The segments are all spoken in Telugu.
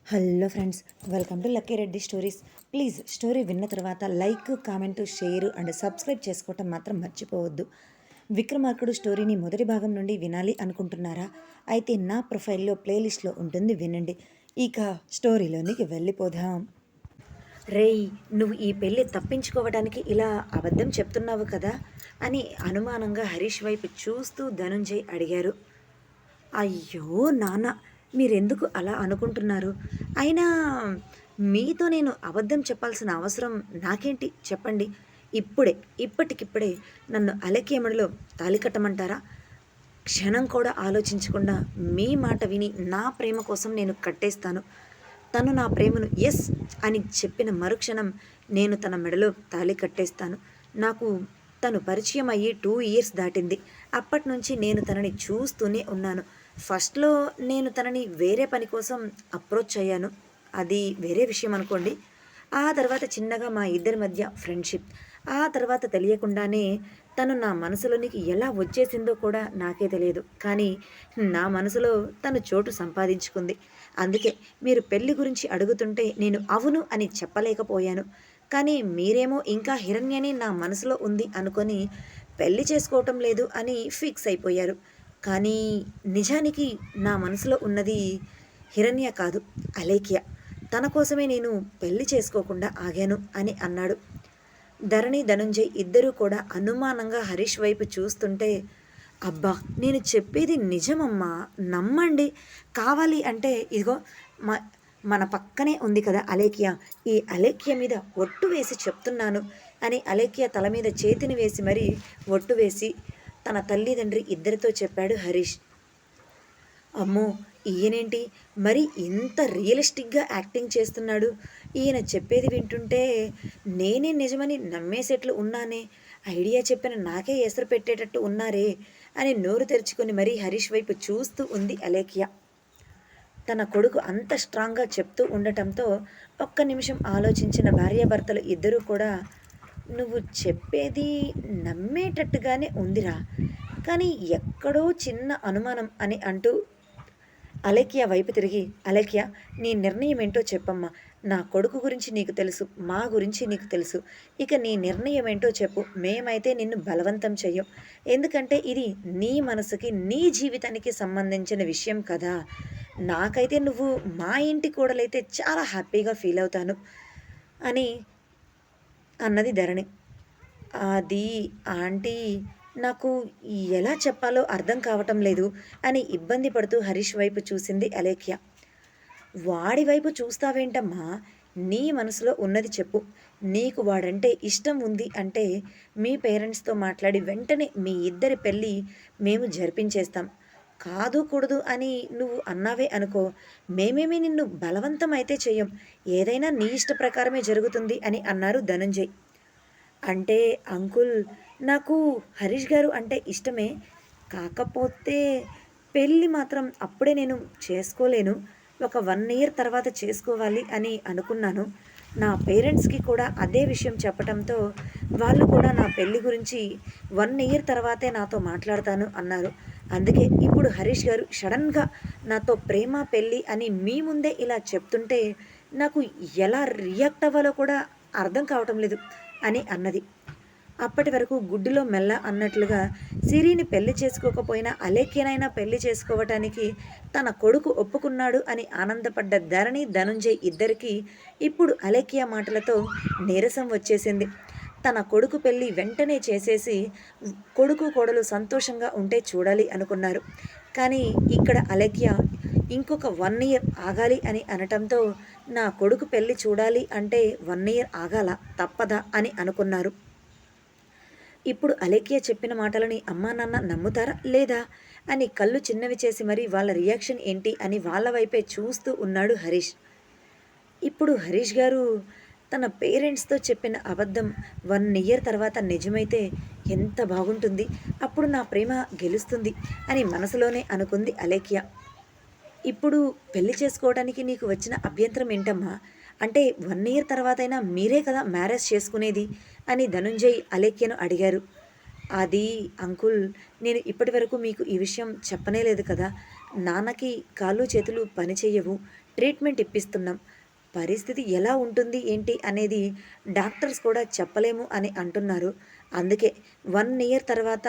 Hello friends, welcome to Lucky Reddy stories. Please story విన్న తర్వాత like, comment, share and subscribe చేసుకోవటం మాత్రం మర్చిపోవద్దు. విక్రమార్కుడు స్టోరీని మొదటి భాగం నుండి వినాలి అనుకుంటున్నారా? అయితే నా ప్రొఫైల్లో ప్లేలిస్ట్లో ఉంటుంది, వినండి. ఇక స్టోరీలోనికి వెళ్ళిపోదాం. రేయ్, నువ్వు ఈ పెళ్ళి తప్పించుకోవడానికి ఇలా అబద్ధం చెప్తున్నావు కదా అని అనుమానంగా హరీష్ వైపు చూస్తూ ధనుంజయ్ అడిగారు. అయ్యో నాన్న, మీరెందుకు అలా అనుకుంటున్నారు? అయినా మీతో నేను అబద్ధం చెప్పాల్సిన అవసరం నాకేంటి చెప్పండి. ఇప్పటికిప్పుడే నన్ను అలకేమడిలో తాళి కట్టమంటారా? క్షణం కూడా ఆలోచించకుండా మీ మాట విని నా ప్రేమ కోసం నేను కట్టేస్తాను. తను నా ప్రేమను ఎస్ అని చెప్పిన మరుక్షణం నేను తన మెడలో తాళి కట్టేస్తాను. నాకు తను పరిచయం అయ్యి 2 ఇయర్స్ దాటింది. అప్పటి నుంచి నేను తనని చూస్తూనే ఉన్నాను. ఫస్ట్‌లో నేను తనని వేరే పని కోసం అప్రోచ్ అయ్యాను. అది వేరే విషయం అనుకోండి. ఆ తర్వాత చిన్నగా మా ఇద్దరి మధ్య ఫ్రెండ్‌షిప్. ఆ తర్వాత తెలియకుండానే తను నా మనసులోనికి ఎలా వచ్చేసిందో కూడా నాకే తెలియదు. కానీ నా మనసులో తను చోటు సంపాదించుకుంది. అందుకే మీరు పెళ్లి గురించి అడుగుతుంటే నేను అవును అని చెప్పలేకపోయాను. కానీ మీరేమో ఇంకా హిరణ్యని నా మనసులో ఉంది అనుకొని పెళ్లి చేసుకోవటం లేదు అని ఫిక్స్ అయిపోయారు. కానీ నిజానికి నా మనసులో ఉన్నది హిరణ్య కాదు, అలేఖ్య. తన కోసమే నేను పెళ్లి చేసుకోకుండా ఆగాను అని అన్నాడు. ధరణి, ధనుంజయ్ ఇద్దరూ కూడా అనుమానంగా హరీష్ వైపు చూస్తుంటే, అబ్బా నేను చెప్పేది నిజమమ్మా, నమ్మండి. కావాలి అంటే ఇదిగో మ మన పక్కనే ఉంది కదా అలేఖ్య, ఈ అలేఖ్య మీద ఒట్టు వేసి చెప్తున్నాను అని అలేఖ్య తల మీద చేతిని వేసి మరీ ఒట్టు వేసి తన తల్లిదండ్రి ఇద్దరితో చెప్పాడు హరీష్. అమ్మో, ఈయనేంటి మరి ఇంత రియలిస్టిక్గా యాక్టింగ్ చేస్తున్నాడు? ఈయన చెప్పేది వింటుంటే నేనే నిజమని నమ్మేసేట్లు ఉన్నానే. ఐడియా చెప్పిన నాకే ఎసరు పెట్టేటట్టు ఉన్నారే అని నోరు తెరుచుకొని మరీ హరీష్ వైపు చూస్తూ ఉంది అలేఖ్య. తన కొడుకు అంత స్ట్రాంగ్గా చెప్తూ ఉండటంతో ఒక్క నిమిషం ఆలోచించిన భార్యాభర్తలు ఇద్దరూ కూడా, నువ్వు చెప్పేది నమ్మేటట్టుగానే ఉందిరా, కానీ ఎక్కడో చిన్న అనుమానం అని అంటూ అలేఖ్య వైపు తిరిగి, అలేఖ్య నీ నిర్ణయం ఏంటో చెప్పమ్మా. నా కొడుకు గురించి నీకు తెలుసు, మా గురించి నీకు తెలుసు. ఇక నీ నిర్ణయం ఏంటో చెప్పు. మేమైతే నిన్ను బలవంతం చెయ్యం. ఎందుకంటే ఇది నీ మనసుకి, నీ జీవితానికి సంబంధించిన విషయం కదా. నాకైతే నువ్వు మా ఇంటి కోడలైతే చాలా హ్యాపీగా ఫీల్ అవుతాను అని అన్నది ధరణి. అది ఆంటీ, నాకు ఎలా చెప్పాలో అర్థం కావటం లేదు అని ఇబ్బంది పడుతూ హరీష్ వైపు చూసింది అలేఖ్య. వాడి వైపు చూస్తావేంటమ్మా? నీ మనసులో ఉన్నది చెప్పు. నీకు వాడంటే ఇష్టం ఉంది అంటే మీ పేరెంట్స్తో మాట్లాడి వెంటనే మీ ఇద్దరి పెళ్ళి మేము జరిపించేస్తాం. కాదు కూడదు అని నువ్వు అన్నావే అనుకో, మేమేమీ నిన్ను బలవంతం అయితే చెయ్యం. ఏదైనా నీ ఇష్ట ప్రకారమే జరుగుతుంది అని అన్నారు ధనుంజయ్. అంటే అంకుల్, నాకు హరీష్ గారు అంటే ఇష్టమే. కాకపోతే పెళ్ళి మాత్రం అప్పుడే నేను చేసుకోలేను. ఒక 1 ఇయర్ తర్వాత చేసుకోవాలి అని అనుకున్నాను. నా పేరెంట్స్‌కి కూడా అదే విషయం చెప్పటంతో వాళ్ళు కూడా నా పెళ్లి గురించి 1 ఇయర్ తర్వాతే నాతో మాట్లాడతాను అన్నారు. అందుకే ఇప్పుడు హరీష్ గారు సడన్‌గా నాతో ప్రేమ, పెళ్ళి అని మీ ముందే ఇలా చెప్తుంటే నాకు ఎలా రియాక్ట్ అవ్వాలో కూడా అర్థం కావటం లేదు అని అన్నది. అప్పటి వరకు గుడ్డులో మెల్ల అన్నట్లుగా సిరిని పెళ్లి చేసుకోకపోయినా అలేఖ్యనైనా పెళ్లి చేసుకోవటానికి తన కొడుకు ఒప్పుకున్నాడు అని ఆనందపడ్డ ధరణి, ధనుంజయ్ ఇద్దరికీ ఇప్పుడు అలేఖ్య మాటలతో నీరసం వచ్చేసింది. తన కొడుకు పెళ్లి వెంటనే చేసేసి కొడుకు కోడలు సంతోషంగా ఉంటే చూడాలి అనుకున్నారు. కానీ ఇక్కడ అలేఖ్య ఇంకొక 1 ఇయర్ ఆగాలి అని అనటంతో నా కొడుకు పెళ్లి చూడాలి అంటే 1 ఇయర్ ఆగాల తప్పదా అని అనుకున్నారు. ఇప్పుడు అలేఖ్య చెప్పిన మాటలని అమ్మా నాన్న నమ్ముతారా లేదా అని కళ్ళు చిన్నవి చేసి మరి వాళ్ళ రియాక్షన్ ఏంటి అని వాళ్ళ వైపే చూస్తూ ఉన్నాడు హరీష్. ఇప్పుడు హరీష్ గారు తన పేరెంట్స్తో చెప్పిన అబద్ధం 1 ఇయర్ తర్వాత నిజమైతే ఎంత బాగుంటుంది, అప్పుడు నా ప్రేమ గెలుస్తుంది అని మనసులోనే అనుకుంది అలేఖ్య. ఇప్పుడు పెళ్లి చేసుకోవడానికి నీకు వచ్చిన అభ్యంతరం ఏంటమ్మా? అంటే 1 ఇయర్ తర్వాతైనా మీరే కదా మ్యారేజ్ చేసుకునేది అని ధనుంజయ్ అలేఖ్యను అడిగారు. అది అంకుల్, నేను ఇప్పటి వరకు మీకు ఈ విషయం చెప్పనే లేదు కదా. నాన్నకి కాళ్ళు చేతులు పని చెయ్యవు. ట్రీట్మెంట్ ఇప్పిస్తున్నాం. పరిస్థితి ఎలా ఉంటుంది ఏంటి అనేది డాక్టర్స్ కూడా చెప్పలేము అని అంటున్నారు. అందుకే 1 ఇయర్ తర్వాత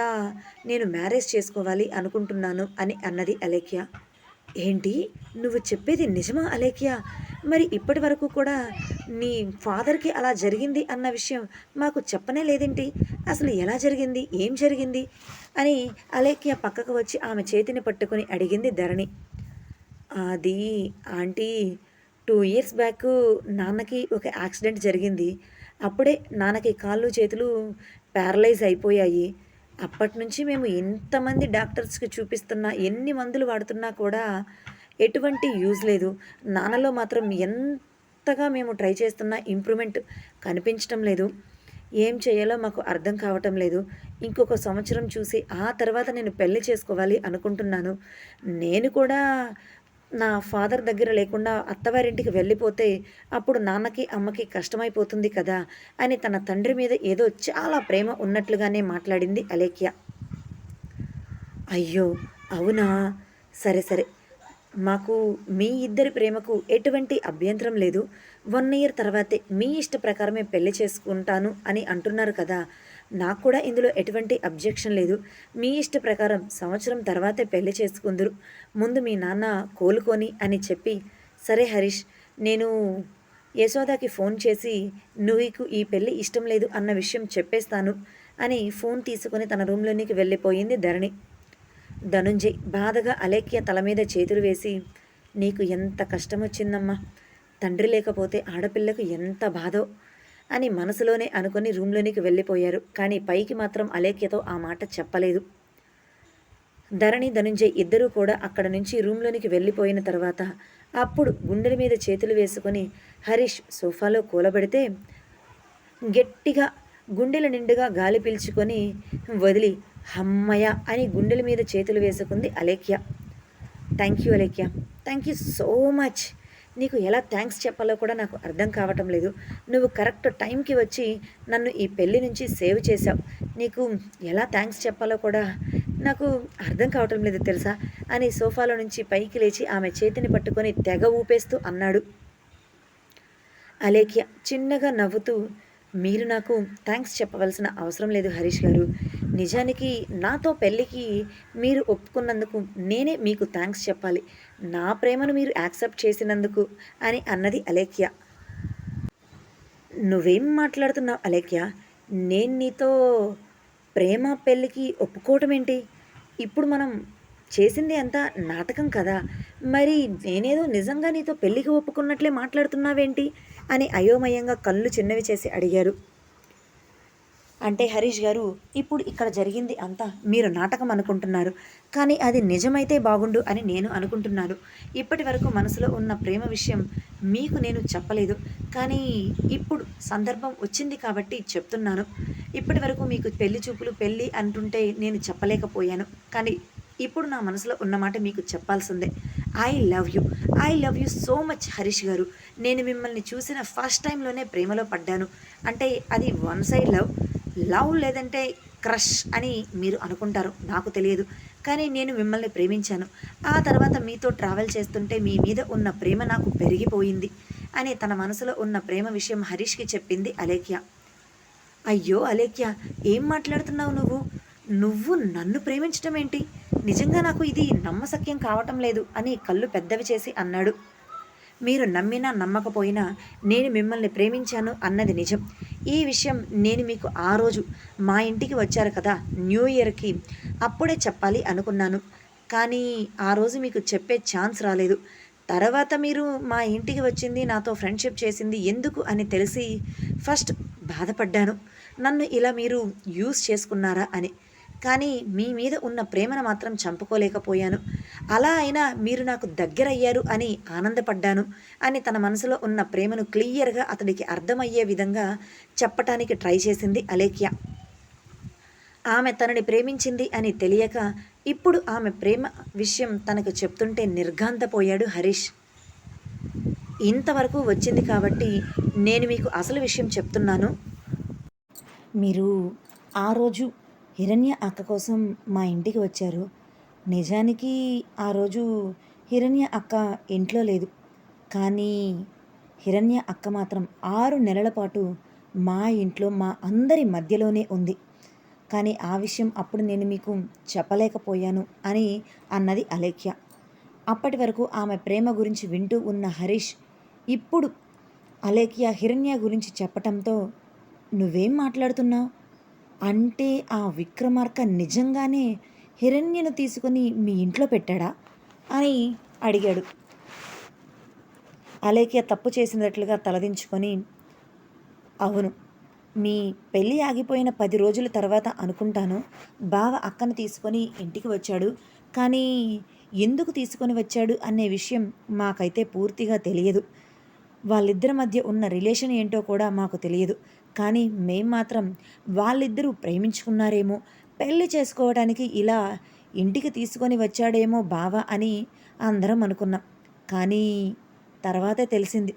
నేను మ్యారేజ్ చేసుకోవాలి అనుకుంటున్నాను అని అన్నది అలేఖ్య. ఏంటి? నువ్వు చెప్పేది నిజమా అలేఖ్య? మరి ఇప్పటి వరకు కూడా నీ ఫాదర్‌కి అలా జరిగింది అన్న విషయం మాకు చెప్పనే లేదేంటి? అసలు ఎలా జరిగింది? ఏం జరిగింది? అని అలేఖ్య పక్కకు వచ్చి ఆమె చేతిని పట్టుకొని అడిగింది ధరణి. అది ఆంటీ 2 ఇయర్స్ బ్యాక్ నాన్నకి ఒక యాక్సిడెంట్ జరిగింది. అప్పుడే నాన్నకి కాళ్ళు, చేతులు ప్యారలైజ్ అయిపోయాయి. అప్పటినుంచి మేము ఎంతమంది డాక్టర్స్‌కి చూపిస్తున్నా, ఎన్ని మందులు వాడుతున్నా కూడా ఎటువంటి యూజ్ లేదు. నాన్నలో మాత్రం ఎంతగా మేము ట్రై చేస్తున్నా ఇంప్రూవ్‌మెంట్ కనిపించటం లేదు. ఏం చేయాలో మాకు అర్థం కావటం లేదు. ఇంకొక సంవత్సరం చూసి ఆ తర్వాత నేను పెళ్లి చేసుకోవాలి అనుకుంటున్నాను. నేను కూడా నా ఫాదర్ దగ్గర లేకుండా అత్తవారింటికి వెళ్ళిపోతే అప్పుడు నాన్నకి, అమ్మకి కష్టమైపోతుంది కదా! అని తన తండ్రి మీద ఏదో చాలా ప్రేమ ఉన్నట్లుగానే మాట్లాడింది అలేఖ్య. అయ్యో! అవునా? సరే, సరే. మాకు మీ ఇద్దరి ప్రేమకు ఎటువంటి అభ్యంతరం లేదు. 1 ఇయర్ తర్వాతే మీ ఇష్ట ప్రకారమే పెళ్లి చేసుకుంటాను అని అంటున్నారు కదా! నాకు కూడా ఇందులో ఎటువంటి అబ్జెక్షన్ లేదు. మీ ఇష్ట ప్రకారం సంవత్సరం తర్వాతే పెళ్లి చేసుకుందురు. ముందు మీ నాన్న కోలుకొని అని చెప్పి, సరే హరీష్, నేను యశోదకి ఫోన్ చేసి నీకు ఈ పెళ్లి ఇష్టం లేదు అన్న విషయం చెప్పేస్తాను అని ఫోన్ తీసుకొని తన రూమ్‌లోనికి వెళ్ళిపోయింది ధరణి. ధనుంజయ్ బాధగా అలేఖ్య తల మీద చేతులు వేసి, నీకు ఎంత కష్టమొచ్చిందమ్మా! తండ్రి లేకపోతే ఆడపిల్లకు ఎంత బాధో అని మనసులోనే అనుకుని రూమ్‌లోనికి వెళ్ళిపోయారు. కానీ పైకి మాత్రం అలేఖ్యతో ఆ మాట చెప్పలేదు. ధరణి, ధనుంజయ్ ఇద్దరూ కూడా అక్కడ నుంచి రూమ్‌లోనికి వెళ్ళిపోయిన తర్వాత అప్పుడు గుండెల మీద చేతులు వేసుకొని హరీష్ సోఫాలో కూలబెడితే గట్టిగా గుండెల నిండుగా గాలి పీల్చుకొని వదిలి హమ్మయ్య అని గుండెల మీద చేతులు వేసుకుంది Alekhya. Thank you Alekhya. Thank you so much. నీకు ఎలా థ్యాంక్స్ చెప్పాలో కూడా నాకు అర్థం కావటం లేదు. నువ్వు కరెక్ట్ టైంకి వచ్చి నన్ను ఈ పెళ్లి నుంచి సేవ్ చేశావు. నీకు ఎలా థ్యాంక్స్ చెప్పాలో కూడా నాకు అర్థం కావటం లేదు తెలుసా అని సోఫాలో నుంచి పైకి లేచి ఆమె చేతిని పట్టుకొని తెగ ఊపేస్తూ అన్నాడు. అలేఖ్య చిన్నగా నవ్వుతూ, మీరు నాకు థ్యాంక్స్ చెప్పవలసిన అవసరం లేదు హరీష్ గారు. నిజానికి నాతో పెళ్ళికి మీరు ఒప్పుకున్నందుకు నేనే మీకు థ్యాంక్స్ చెప్పాలి. నా ప్రేమను మీరు యాక్సెప్ట్ చేసినందుకు అని అన్నది అలేఖ్య. నువ్వేం మాట్లాడుతున్నావు అలేఖ్య? నేను నీతో ప్రేమ పెళ్ళికి ఒప్పుకోవటం ఏంటి? ఇప్పుడు మనం చేసింది అంతా నాటకం కదా! మరి నేనేదో నిజంగా నీతో పెళ్ళికి ఒప్పుకున్నట్లే మాట్లాడుతున్నావేంటి? అని అయోమయంగా కళ్ళు చిన్నవి చేసి అడిగారు. అంటే హరీష్ గారు, ఇప్పుడు ఇక్కడ జరిగింది అంతా మీరు నాటకం అనుకుంటున్నారు. కానీ అది నిజమైతే బాగుండు అని నేను అనుకుంటున్నాను. ఇప్పటి వరకు మనసులో ఉన్న ప్రేమ విషయం మీకు నేను చెప్పలేదు. కానీ ఇప్పుడు సందర్భం వచ్చింది కాబట్టి చెప్తున్నాను. ఇప్పటి వరకు మీకు పెళ్లి చూపులు, పెళ్ళి అంటుంటే నేను చెప్పలేకపోయాను. కానీ ఇప్పుడు నా మనసులో ఉన్న మాట మీకు చెప్పాల్సిందే. I love you. I love you so much Harish గారు. నేను మిమ్మల్ని చూసిన ఫస్ట్ టైంలోనే ప్రేమలో పడ్డాను. అంటే అది వన్ సైడ్ లవ్. లవ్ లేదంటే క్రష్ అని మీరు అనుకుంటారు, నాకు తెలియదు. కానీ నేను మిమ్మల్ని ప్రేమించాను. ఆ తర్వాత మీతో ట్రావెల్ చేస్తుంటే మీ మీద ఉన్న ప్రేమ నాకు పెరిగిపోయింది అని తన మనసులో ఉన్న ప్రేమ విషయం హరీష్కి చెప్పింది అలేఖ్య. అయ్యో అలేఖ్య, ఏం మాట్లాడుతున్నావు నువ్వు? నువ్వు నన్ను ప్రేమించటం ఏంటి? నిజంగా నాకు ఇది నమ్మశక్యం కావటం లేదు అని కళ్ళు పెద్దవి చేసి అన్నాడు. మీరు నమ్మినా నమ్మకపోయినా నేను మిమ్మల్ని ప్రేమించాను అన్నది నిజం. ఈ విషయం నేను మీకు ఆ రోజు మా ఇంటికి వచ్చారు కదా న్యూ ఇయర్కి, అప్పుడే చెప్పాలి అనుకున్నాను. కానీ ఆ రోజు మీకు చెప్పే ఛాన్స్ రాలేదు. తర్వాత మీరు మా ఇంటికి వచ్చింది, నాతో ఫ్రెండ్షిప్ చేసింది ఎందుకు అని తెలిసి ఫస్ట్ బాధపడ్డాను. నన్ను ఇలా మీరు యూజ్ చేసుకున్నారా అని. కానీ మీ మీద ఉన్న ప్రేమను మాత్రం చంపుకోలేకపోయాను. అలా అయినా మీరు నాకు దగ్గరయ్యారు అని ఆనందపడ్డాను అని తన మనసులో ఉన్న ప్రేమను క్లియర్గా అతడికి అర్థమయ్యే విధంగా చెప్పటానికి ట్రై చేసింది అలేఖ్య. ఆమె తనని ప్రేమించింది అని తెలియక ఇప్పుడు ఆమె ప్రేమ విషయం తనకు చెప్తుంటే నిర్ఘాంతపోయాడు హరీష్. ఇంతవరకు వచ్చింది కాబట్టి నేను మీకు అసలు విషయం చెప్తున్నాను. మీరు ఆ రోజు హిరణ్య అక్క కోసం మా ఇంటికి వచ్చారు. నిజానికి ఆ రోజు హిరణ్య అక్క ఇంట్లో లేదు. కానీ హిరణ్య అక్క మాత్రం 6 నెలల పాటు మా ఇంట్లో మా అందరి మధ్యలోనే ఉంది. కానీ ఆ విషయం అప్పుడు నేను మీకు చెప్పలేకపోయాను అని అన్నది అలేఖ్య. అప్పటి వరకు ఆమె ప్రేమ గురించి వింటూ ఉన్న హరీష్ ఇప్పుడు అలేఖ్య హిరణ్య గురించి చెప్పటంతో, నువ్వేం మాట్లాడుతున్నావు? అంటే ఆ విక్రమార్క నిజంగానే హిరణ్యను తీసుకొని మీ ఇంట్లో పెట్టాడా అని అడిగాడు. అలేఖ్య తప్పు చేసినట్లుగా తలదించుకొని, అవును, మీ పెళ్ళి ఆగిపోయిన 10 రోజుల తర్వాత అనుకుంటాను బావ అక్కను తీసుకొని ఇంటికి వచ్చాడు. కానీ ఎందుకు తీసుకొని వచ్చాడు అనే విషయం మాకైతే పూర్తిగా తెలియదు. వాళ్ళిద్దరి మధ్య ఉన్న రిలేషన్ ఏంటో కూడా మాకు తెలియదు. కానీ మేం మాత్రం వాళ్ళిద్దరూ ప్రేమించుకున్నారేమో, పెళ్లి చేసుకోవడానికి ఇలా ఇంటికి తీసుకొని వచ్చాడేమో బావ అని అందరం అనుకున్నాం. కానీ తర్వాతే తెలిసింది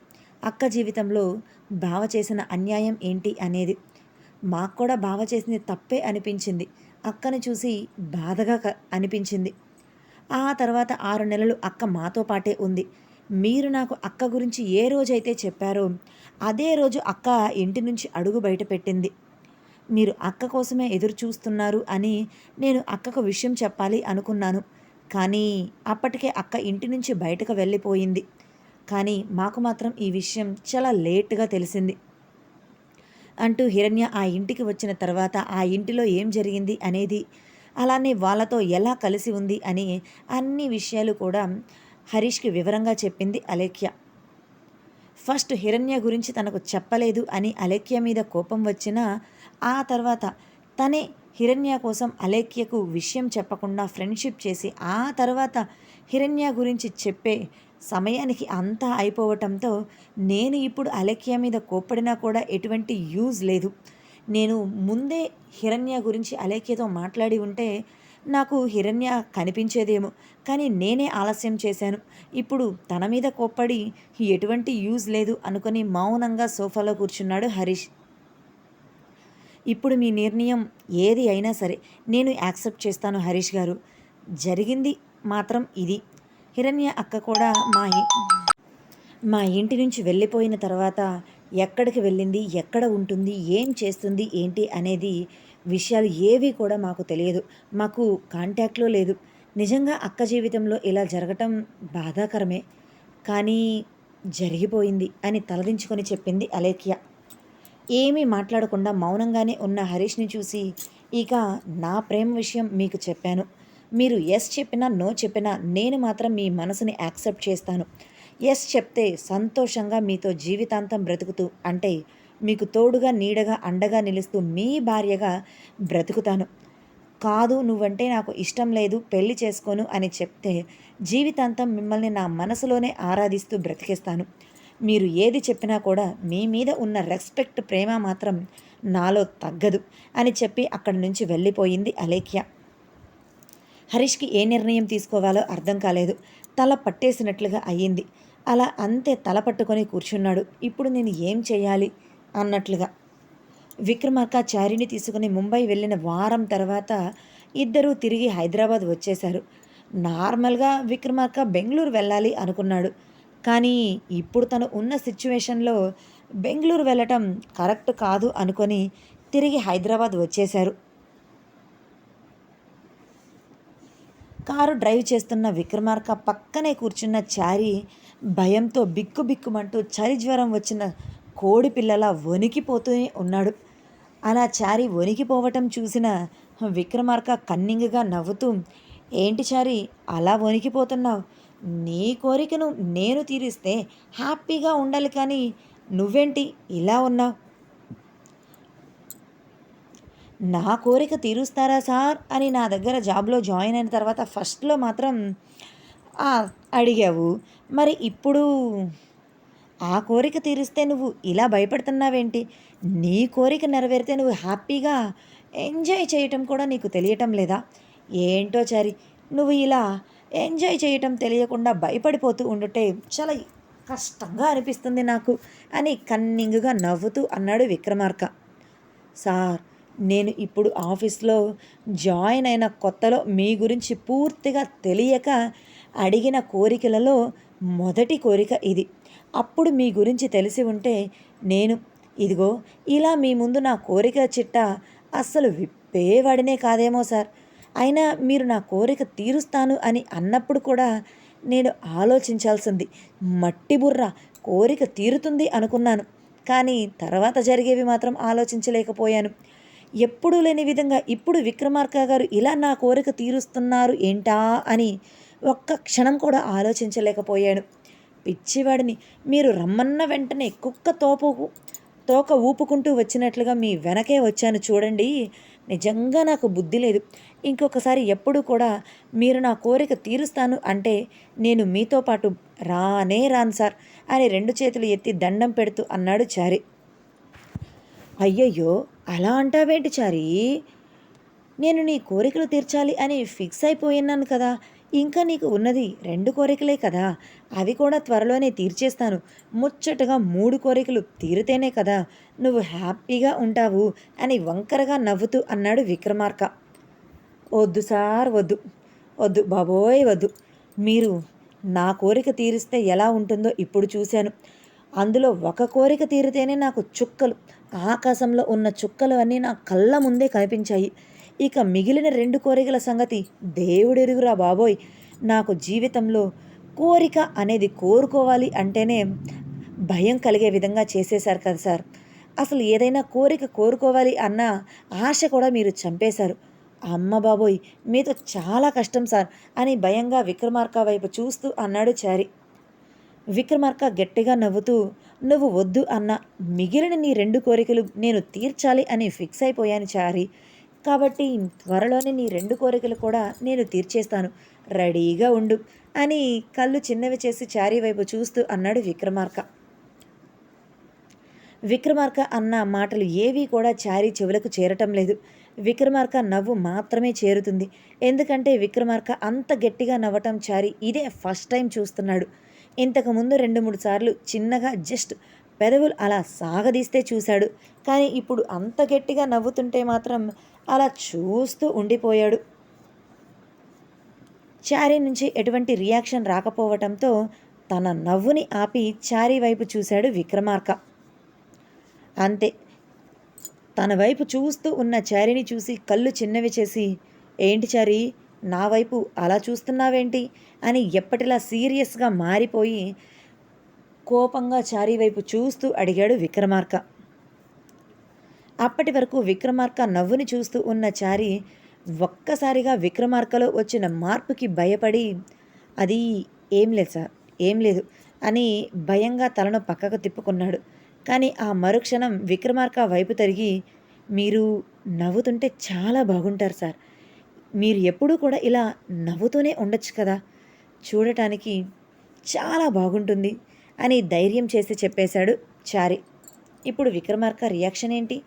అక్క జీవితంలో బావ చేసిన అన్యాయం ఏంటి అనేది. మాకు కూడా బావ చేసింది తప్పే అనిపించింది. అక్కని చూసి బాధగా అనిపించింది. ఆ తర్వాత 6 నెలలు అక్క మాతో పాటే ఉంది. మీరు నాకు అక్క గురించి ఏ రోజైతే చెప్పారో అదే రోజు అక్క ఇంటి నుంచి అడుగు బయట పెట్టింది. మీరు అక్క కోసమే ఎదురు చూస్తున్నారు అని నేను అక్కకు విషయం చెప్పాలి అనుకున్నాను. కానీ అప్పటికే అక్క ఇంటి నుంచి బయటకు వెళ్ళిపోయింది. కానీ మాకు మాత్రం ఈ విషయం చాలా లేటుగా తెలిసింది అంటూ హిరణ్య ఆ ఇంటికి వచ్చిన తర్వాత ఆ ఇంటిలో ఏం జరిగింది అనేది, అలానే వాళ్ళతో ఎలా కలిసి ఉంది అని అన్ని విషయాలు కూడా హరీష్కి వివరంగా చెప్పింది అలేఖ్య. ఫస్ట్ హిరణ్య గురించి తనకు చెప్పలేదు అని అలేఖ్య మీద కోపం వచ్చినా ఆ తర్వాత తనే హిరణ్య కోసం అలేఖ్యకు విషయం చెప్పకుండా ఫ్రెండ్షిప్ చేసి ఆ తర్వాత హిరణ్య గురించి చెప్పే సమయానికి అంతా అయిపోవటంతో నేను ఇప్పుడు అలేఖ్య మీద కోప్పడినా కూడా ఎటువంటి యూజ్ లేదు. నేను ముందే హిరణ్య గురించి అలేఖ్యతో మాట్లాడి ఉంటే నాకు హిరణ్య కనిపించేదేమో, కానీ నేనే ఆలస్యం చేశాను. ఇప్పుడు తన మీద కోప్పడి ఎటువంటి యూజ్ లేదు అనుకుని మౌనంగా సోఫాలో కూర్చున్నాడు హరీష్. ఇప్పుడు మీ నిర్ణయం ఏది అయినా సరే నేను యాక్సెప్ట్ చేస్తాను హరీష్ గారు. జరిగింది మాత్రం ఇది. హిరణ్య అక్క కూడా మా ఇంటి నుంచి వెళ్ళిపోయిన తర్వాత ఎక్కడికి వెళ్ళింది, ఎక్కడ ఉంటుంది, ఏం చేస్తుంది, ఏంటి అనేది విషయాలు ఏవి కూడా మాకు తెలియదు. మాకు కాంటాక్ట్లో లేదు. నిజంగా అక్క జీవితంలో ఇలా జరగటం బాధాకరమే, కానీ జరిగిపోయింది అని తలదించుకొని చెప్పింది అలేఖ్య. ఏమీ మాట్లాడకుండా మౌనంగానే ఉన్న హరీష్ని చూసి, ఇక నా ప్రేమ విషయం మీకు చెప్పాను. మీరు ఎస్ చెప్పినా నో చెప్పినా నేను మాత్రం మీ మనసుని యాక్సెప్ట్ చేస్తాను. ఎస్ చెప్తే సంతోషంగా మీతో జీవితాంతం బ్రతుకుతూ, అంటే మీకు తోడుగా నీడగా అండగా నిలుస్తూ మీ భార్యగా బ్రతుకుతాను. కాదు, నువ్వంటే నాకు ఇష్టం లేదు, పెళ్లి చేసుకోను అని చెప్తే జీవితాంతం మిమ్మల్ని నా మనసులోనే ఆరాధిస్తూ బ్రతికేస్తాను. మీరు ఏది చెప్పినా కూడా మీ మీద ఉన్న రెస్పెక్ట్, ప్రేమ మాత్రం నాలో తగ్గదు అని చెప్పి అక్కడి నుంచి వెళ్ళిపోయింది అలేఖ్య. హరీష్కి ఏ నిర్ణయం తీసుకోవాలో అర్థం కాలేదు. తల పట్టేసినట్లుగా అయ్యింది. అలా అంతే తల పట్టుకొని కూర్చున్నాడు. ఇప్పుడు నేను ఏం చేయాలి అన్నట్లుగా. విక్రమార్క చారిని తీసుకుని ముంబై వెళ్ళిన వారం తర్వాత ఇద్దరూ తిరిగి హైదరాబాద్ వచ్చేశారు. నార్మల్గా విక్రమార్క బెంగళూరు వెళ్ళాలి అనుకున్నాడు. కానీ ఇప్పుడు తను ఉన్న సిచ్యువేషన్లో బెంగళూరు వెళ్ళటం కరెక్ట్ కాదు అనుకొని తిరిగి హైదరాబాద్ వచ్చేశారు. కారు డ్రైవ్ చేస్తున్న విక్రమార్క పక్కనే కూర్చున్న చారి భయంతో బిక్కుబిక్కుమంటూ చలి జ్వరం వచ్చిన కోడి పిల్లలా వణికిపోతూనే ఉన్నాడు. అలా చారి వణికిపోవటం చూసిన విక్రమార్క కన్నింగ్గా నవ్వుతూ, ఏంటి చారి అలా వణికిపోతున్నావు? నీ కోరికను నేను తీరిస్తే హ్యాపీగా ఉండాలి, కానీ నువ్వేంటి ఇలా ఉన్నావు? నా కోరిక తీరుస్తారా సార్ అని నా దగ్గర జాబ్లో జాయిన్ అయిన తర్వాత ఫస్ట్లో మాత్రం అడిగావు. మరి ఇప్పుడు ఆ కోరిక తీరిస్తే నువ్వు ఇలా భయపడుతున్నావేంటి? నీ కోరిక నెరవేరితే నువ్వు హ్యాపీగా ఎంజాయ్ చేయటం కూడా నీకు తెలియటం లేదా? ఏంటో చారి, నువ్వు ఇలా ఎంజాయ్ చేయటం తెలియకుండా భయపడిపోతూ ఉండుంటే చాలా కష్టంగా అనిపిస్తుంది నాకు అని కన్నింగ్గా నవ్వుతూ అన్నాడు విక్రమార్క. సార్, నేను ఇప్పుడు ఆఫీస్లో జాయిన్ అయిన కొత్తలో మీ గురించి పూర్తిగా తెలియక అడిగిన కోరికలలో మొదటి కోరిక ఇది. అప్పుడు మీ గురించి తెలిసి ఉంటే నేను ఇదిగో ఇలా మీ ముందు నా కోరిక చిట్టా అస్సలు విప్పేవాడినే కాదేమో సార్. అయినా మీరు నా కోరిక తీరుస్తాను అని అన్నప్పుడు కూడా నేను ఆలోచించాల్సింది మట్టి బుర్ర. కోరిక తీరుతుంది అనుకున్నాను, కానీ తర్వాత జరిగేవి మాత్రం ఆలోచించలేకపోయాను. ఎప్పుడూ లేని విధంగా ఇప్పుడు విక్రమార్క గారు ఇలా నా కోరిక తీరుస్తున్నారు ఏంటా అని ఒక్క క్షణం కూడా ఆలోచించలేకపోయాను. పిచ్చివాడిని, మీరు రమ్మన్న వెంటనే కుక్క తోక ఊపుకుంటూ వచ్చినట్లుగా మీ వెనకే వచ్చాను చూడండి. నిజంగా నాకు బుద్ధి లేదు. ఇంకొకసారి ఎప్పుడు కూడా మీరు నా కోరిక తీరుస్తాను అంటే నేను మీతో పాటు రానే రాను సార్ అని 2 చేతులు ఎత్తి దండం పెడుతూ అన్నాడు చారి. అయ్యయ్యో, అలా అంటావేంటి చారీ? నేను నీ కోరికలు తీర్చాలి అని ఫిక్స్ అయిపోయినాను కదా. ఇంకా నీకు ఉన్నది 2 కోరికలే కదా. అవి కూడా త్వరలోనే తీర్చేస్తాను. ముచ్చటగా 3 కోరికలు తీరితేనే కదా నువ్వు హ్యాపీగా ఉంటావు అని వంకరగా నవ్వుతూ అన్నాడు విక్రమార్క. వద్దు సార్, వద్దు వద్దు బాబోయ్ వద్దు. మీరు నా కోరిక తీరిస్తే ఎలా ఉంటుందో ఇప్పుడు చూశాను. అందులో ఒక కోరిక తీరితేనే నాకు చుక్కలు, ఆకాశంలో ఉన్న చుక్కలు అన్నీ నా కళ్ళ ముందే కనిపించాయి. ఇక మిగిలిన 2 కోరికల సంగతి దేవుడెరుగురా బాబోయ్. నాకు జీవితంలో కోరిక అనేది కోరుకోవాలి అంటేనే భయం కలిగే విధంగా చేసేశారు కదా సార్. అసలు ఏదైనా కోరిక కోరుకోవాలి అన్న ఆశ కూడా మీరు చంపేశారు. అమ్మ బాబోయ్, మీతో చాలా కష్టం సార్ అని భయంగా విక్రమార్క వైపు చూస్తూ అన్నాడు చారి. విక్రమార్క గట్టిగా నవ్వుతూ, నువ్వు వద్దు అన్న మిగిలిన నీ 2 కోరికలు నేను తీర్చాలి అని ఫిక్స్ అయిపోయాను చారి. కాబట్టి త్వరలోనే నీ 2 కోరికలు కూడా నేను తీర్చేస్తాను, రెడీగా ఉండు అని కళ్ళు చిన్నవి చేసి చారి వైపు చూస్తూ అన్నాడు విక్రమార్క. విక్రమార్క అన్న మాటలు ఏవీ కూడా చారి చెవులకు చేరటం లేదు. విక్రమార్క నవ్వు మాత్రమే చేరుతుంది. ఎందుకంటే విక్రమార్క అంత గట్టిగా నవ్వటం చారి ఇదే ఫస్ట్ టైం చూస్తున్నాడు. ఇంతకుముందు 2-3 సార్లు చిన్నగా జస్ట్ పెదవులు అలా సాగదీస్తే చూశాడు. కానీ ఇప్పుడు అంత గట్టిగా నవ్వుతుంటే మాత్రం అలా చూస్తూ ఉండిపోయాడు. చారి నుంచి ఎటువంటి రియాక్షన్ రాకపోవటంతో తన నవ్వుని ఆపి చారి వైపు చూశాడు విక్రమార్క. అంతే, తన వైపు చూస్తూ ఉన్న చారిని చూసి కళ్ళు చిన్నవి చేసి, ఏంటి చారి, నా వైపు అలా చూస్తున్నావేంటి అని ఎప్పటిలా సీరియస్గా మారిపోయి కోపంగా చారి వైపు చూస్తూ అడిగాడు విక్రమార్క. అప్పటి వరకు విక్రమార్క నవ్వుని చూస్తూ ఉన్న చారి ఒక్కసారిగా విక్రమార్కలో వచ్చిన మార్పుకి భయపడి, అది ఏం లేదు సార్, ఏం లేదు అని భయంగా తలను పక్కకు తిప్పుకున్నాడు. కానీ ఆ మరుక్షణం విక్రమార్క వైపు తిరిగి, మీరు నవ్వుతుంటే చాలా బాగుంటారు సార్. మీరు ఎప్పుడూ కూడా ఇలా నవ్వుతూనే ఉండొచ్చు కదా, చూడటానికి చాలా బాగుంటుంది అని ధైర్యం చేసి చెప్పేశాడు చారి. ఇప్పుడు విక్రమార్క రియాక్షన్ ఏంటి?